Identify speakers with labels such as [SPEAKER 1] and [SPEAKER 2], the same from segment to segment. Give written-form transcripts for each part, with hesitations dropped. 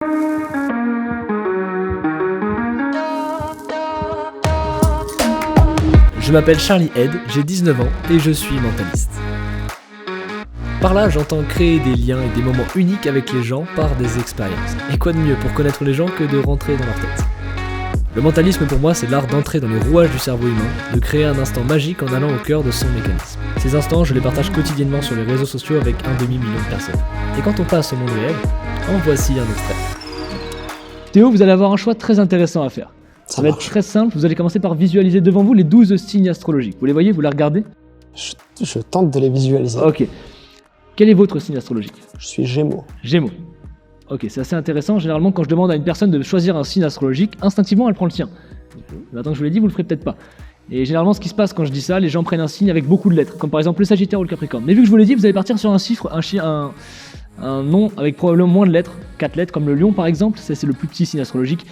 [SPEAKER 1] Je m'appelle Charlie Head, j'ai 19 ans et je suis mentaliste. Par là, j'entends créer des liens et des moments uniques avec les gens par des expériences. Et quoi de mieux pour connaître les gens que de rentrer dans leur tête? Le mentalisme pour moi, c'est l'art d'entrer dans les rouages du cerveau humain, de créer un instant magique en allant au cœur de son mécanisme. Ces instants, je les partage quotidiennement sur les réseaux sociaux avec 1,5 million de personnes. Et quand on passe au monde réel, en voici un extrait. Théo, vous allez avoir un choix très intéressant à faire. Ça va être très simple, vous allez commencer par visualiser devant vous les 12 signes astrologiques. Vous les voyez, vous les regardez?
[SPEAKER 2] Je tente de les visualiser.
[SPEAKER 1] Ok. Quel est votre signe astrologique?
[SPEAKER 2] Je suis Gémeaux.
[SPEAKER 1] Gémeaux. Ok, c'est assez intéressant. Généralement, quand je demande à une personne de choisir un signe astrologique, instinctivement, elle prend le sien. Maintenant que je vous l'ai dit, vous le ferez peut-être pas. Et généralement, ce qui se passe quand je dis ça, les gens prennent un signe avec beaucoup de lettres, comme par exemple le Sagittaire ou le Capricorne. Mais vu que je vous l'ai dit, vous allez partir sur un chiffre, un nom avec probablement moins de lettres, 4 lettres, comme le Lion par exemple. Ça, c'est le plus petit signe astrologique.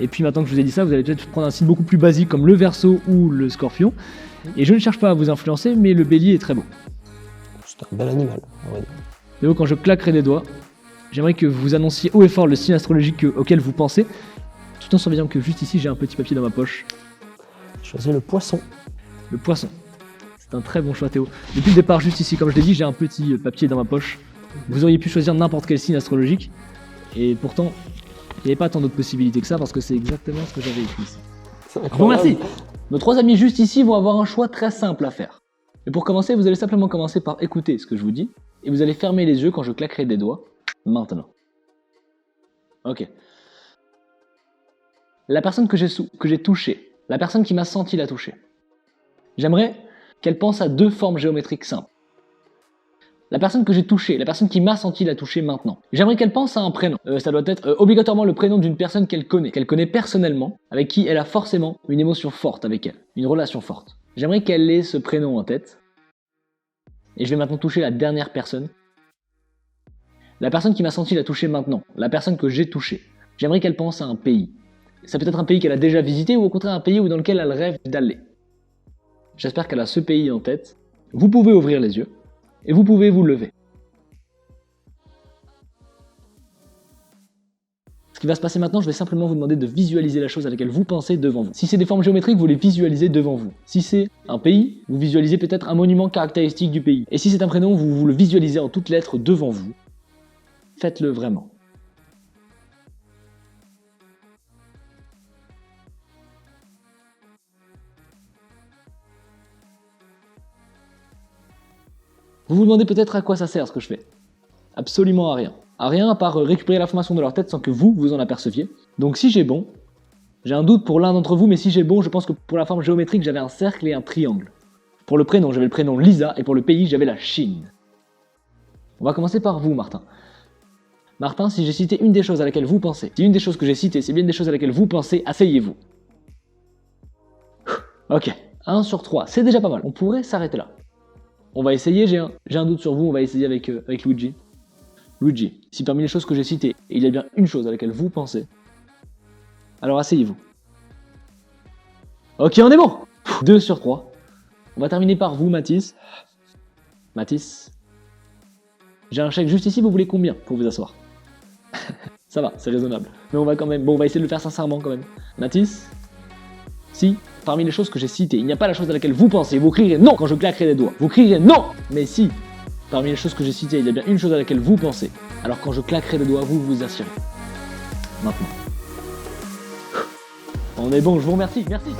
[SPEAKER 1] Et puis maintenant que je vous ai dit ça, vous allez peut-être prendre un signe beaucoup plus basique comme le Verseau ou le Scorpion. Et je ne cherche pas à vous influencer, mais le Bélier est très beau.
[SPEAKER 2] C'est un bel animal, on va dire.
[SPEAKER 1] Et donc, quand je claquerai des doigts, j'aimerais que vous annonciez haut et fort le signe astrologique auquel vous pensez, tout en surveillant que juste ici j'ai un petit papier dans ma poche.
[SPEAKER 2] Je choisis le Poisson.
[SPEAKER 1] Le Poisson. C'est un très bon choix, Théo. Depuis le départ, juste ici, comme je l'ai dit, j'ai un petit papier dans ma poche. Vous auriez pu choisir n'importe quel signe astrologique, et pourtant, il n'y avait pas tant d'autres possibilités que ça, parce que c'est exactement ce que j'avais écrit ici. Bon, merci. Nos 3 amis juste ici vont avoir un choix très simple à faire. Et pour commencer, vous allez simplement commencer par écouter ce que je vous dis, et vous allez fermer les yeux quand je claquerai des doigts, maintenant. Ok. La personne que j'ai touchée, la personne qui m'a senti la toucher, j'aimerais qu'elle pense à 2 formes géométriques simples. La personne que j'ai touchée, la personne qui m'a senti la toucher maintenant, j'aimerais qu'elle pense à un prénom. Ça doit être obligatoirement le prénom d'une personne qu'elle connaît personnellement, avec qui elle a forcément une émotion forte avec elle, une relation forte. J'aimerais qu'elle ait ce prénom en tête. Et je vais maintenant toucher la dernière personne. La personne qui m'a senti la toucher maintenant, la personne que j'ai touchée. J'aimerais qu'elle pense à un pays. Ça peut être un pays qu'elle a déjà visité ou au contraire un pays dans lequel elle rêve d'aller. J'espère qu'elle a ce pays en tête. Vous pouvez ouvrir les yeux et vous pouvez vous lever. Ce qui va se passer maintenant, je vais simplement vous demander de visualiser la chose à laquelle vous pensez devant vous. Si c'est des formes géométriques, vous les visualisez devant vous. Si c'est un pays, vous visualisez peut-être un monument caractéristique du pays. Et si c'est un prénom, vous le visualisez en toutes lettres devant vous. Faites-le vraiment. Vous vous demandez peut-être à quoi ça sert ce que je fais. Absolument à rien. À rien à part récupérer l'information de leur tête sans que vous en aperceviez. Donc si j'ai bon, j'ai un doute pour l'un d'entre vous, mais si j'ai bon, je pense que pour la forme géométrique, j'avais un cercle et un triangle. Pour le prénom, j'avais le prénom Lisa, et pour le pays, j'avais la Chine. On va commencer par vous, Martin. Martin, si j'ai cité une des choses à laquelle vous pensez, si une des choses que j'ai citées, c'est bien des choses à laquelle vous pensez, asseyez-vous. Ok, 1 sur 3, c'est déjà pas mal, on pourrait s'arrêter là. On va essayer, j'ai un doute sur vous, on va essayer avec Luigi. Luigi, si parmi les choses que j'ai citées, il y a bien une chose à laquelle vous pensez, alors asseyez-vous. Ok, on est bon. 2 sur 3. On va terminer par vous, Mathis. Mathis, j'ai un chèque juste ici, vous voulez combien pour vous asseoir? Ça va, c'est raisonnable. Mais on va quand même, on va essayer de le faire sincèrement quand même. Mathis, si parmi les choses que j'ai citées, il n'y a pas la chose à laquelle vous pensez, vous crierez non quand je claquerai les doigts. Vous crierez non. Mais si parmi les choses que j'ai citées, il y a bien une chose à laquelle vous pensez, alors quand je claquerai les doigts, vous vous assurez. Maintenant. On est bon, je vous remercie, merci.